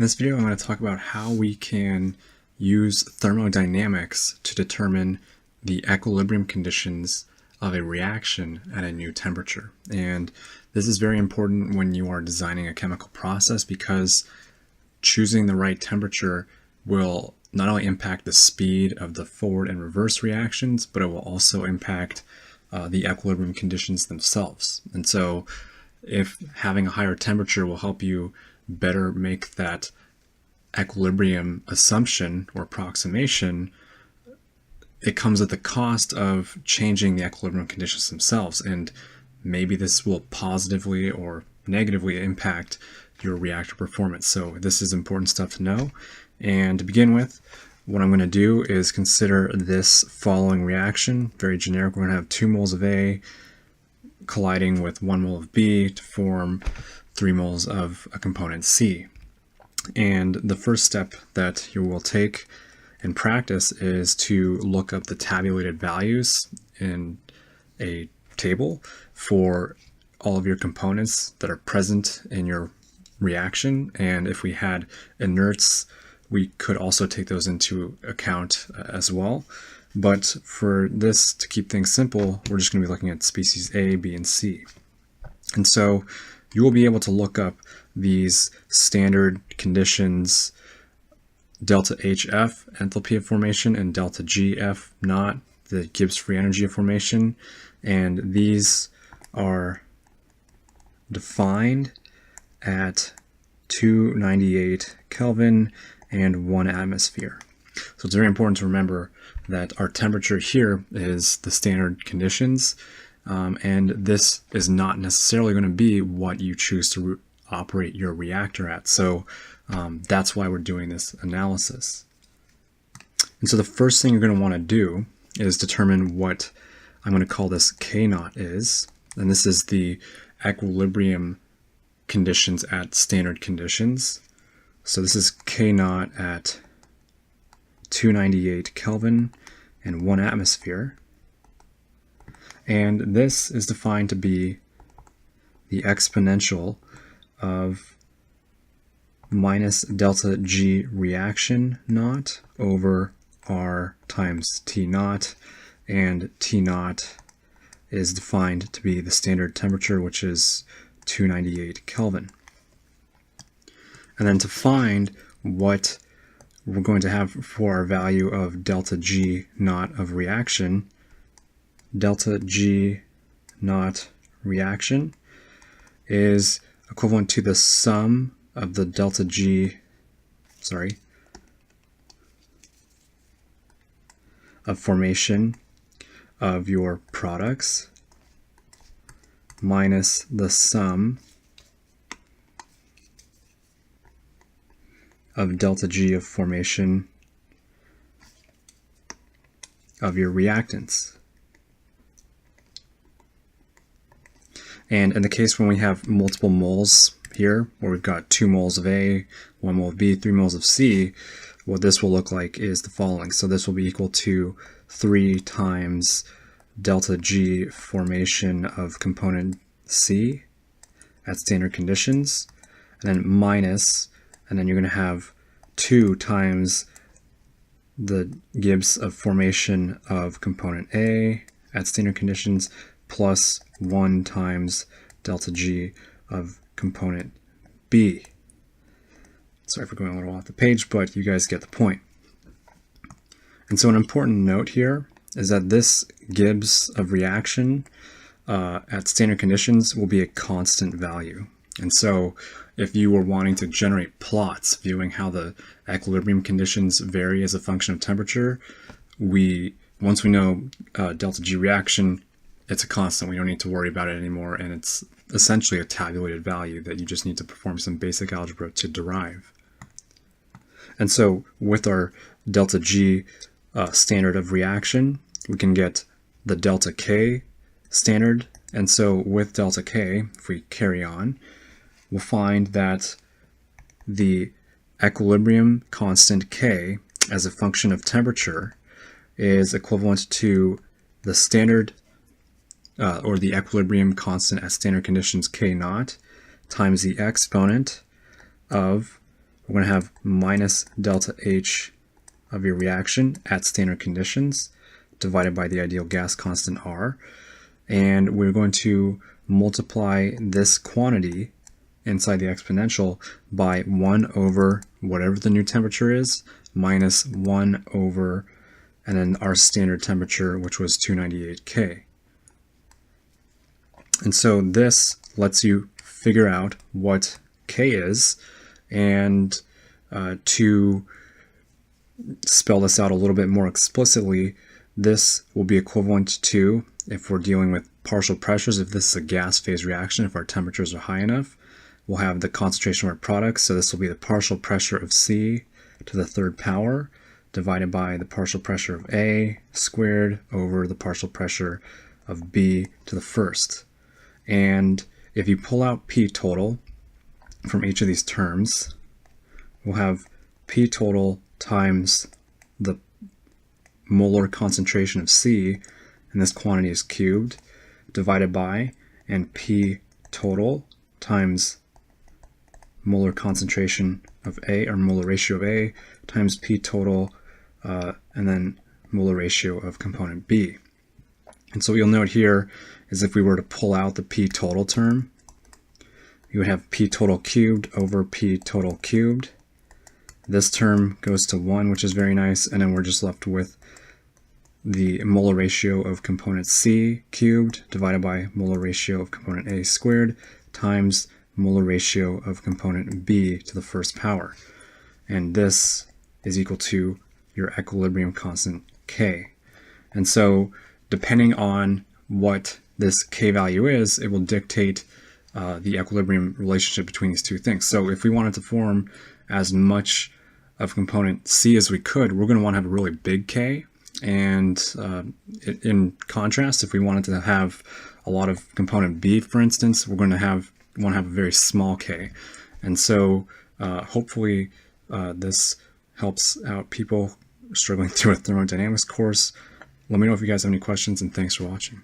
In this video, I'm going to talk about how we can use thermodynamics to determine the equilibrium conditions of a reaction at a new temperature. And this is very important when you are designing a chemical process because choosing the right temperature will not only impact the speed of the forward and reverse reactions, but it will also impact the equilibrium conditions themselves. And so if having a higher temperature will help you better make that equilibrium assumption or approximation, it comes at the cost of changing the equilibrium conditions themselves. And maybe this will positively or negatively impact your reactor performance. So this is important stuff to know. And to begin with, what I'm going to do is consider this following reaction. Very generic. We're going to have 2 moles of A colliding with 1 mole of B to form 3 moles of a component C. And the first step that you will take in practice is to look up the tabulated values in a table for all of your components that are present in your reaction. And if we had inerts, we could also take those into account as well. But for this, to keep things simple, we're just going to be looking at species A, B, and C. And so you will be able to look up these standard conditions, delta HF, enthalpy of formation, and delta GF naught, the Gibbs free energy of formation. And these are defined at 298 Kelvin and 1 atmosphere. So it's very important to remember that our temperature here is the standard conditions, and this is not necessarily going to be what you choose to operate your reactor at. So that's why we're doing this analysis. And so the first thing you're going to want to do is determine what I'm going to call this K naught is. And this is the equilibrium conditions at standard conditions. So this is K naught at 298 Kelvin and 1 atmosphere. And this is defined to be the exponential of minus delta G reaction naught over R times T naught. And T naught is defined to be the standard temperature, which is 298 Kelvin. And then to find what we're going to have for our value of delta G naught of reaction, delta G naught reaction is equivalent to the sum of the delta G, of formation of your products minus the sum of delta G of formation of your reactants. And in the case when we have multiple moles here, where we've got 2 moles of A, 1 mole of B, 3 moles of C, what this will look like is the following. So this will be equal to 3 times delta G formation of component C at standard conditions, and then minus, and then you're going to have 2 times the Gibbs of formation of component A at standard conditions plus 1 times delta G of component B. Sorry for going a little off the page, but you guys get the point. And so an important note here is that this Gibbs of reaction at standard conditions will be a constant value. And so if you were wanting to generate plots viewing how the equilibrium conditions vary as a function of temperature, once we know delta G reaction, it's a constant. We don't need to worry about it anymore, and it's essentially a tabulated value that you just need to perform some basic algebra to derive. And so with our delta G standard of reaction, we can get the delta K standard. And so with delta K, if we carry on, we'll find that the equilibrium constant K as a function of temperature is equivalent to the standard or the equilibrium constant at standard conditions K naught times the exponent of we're going to have minus delta H of your reaction at standard conditions divided by the ideal gas constant R. And we're going to multiply this quantity inside the exponential by 1 over whatever the new temperature is, minus 1 over, and then our standard temperature, which was 298 K. And so this lets you figure out what K is, and to spell this out a little bit more explicitly, this will be equivalent to, if we're dealing with partial pressures, if this is a gas phase reaction, if our temperatures are high enough, we'll have the concentration of our products. So this will be the partial pressure of C to the third power divided by the partial pressure of A squared over the partial pressure of B to the first. And if you pull out P total from each of these terms, we'll have P total times the molar concentration of C, and this quantity is cubed, divided by, and P total times molar concentration of A, or molar ratio of A, times P total, and then molar ratio of component B. And so what you'll note here is if we were to pull out the P total term, you would have P total cubed over P total cubed. This term goes to 1, which is very nice, and then we're just left with the molar ratio of component C cubed divided by molar ratio of component A squared times molar ratio of component B to the first power. And this is equal to your equilibrium constant K. And so depending on what this K value is, it will dictate the equilibrium relationship between these two things. So if we wanted to form as much of component C as we could, we're going to want to have a really big K. And in contrast, if we wanted to have a lot of component B, for instance, we're going to want to have a very small K. And so hopefully this helps out people struggling through a thermodynamics course. Let me know if you guys have any questions, and thanks for watching.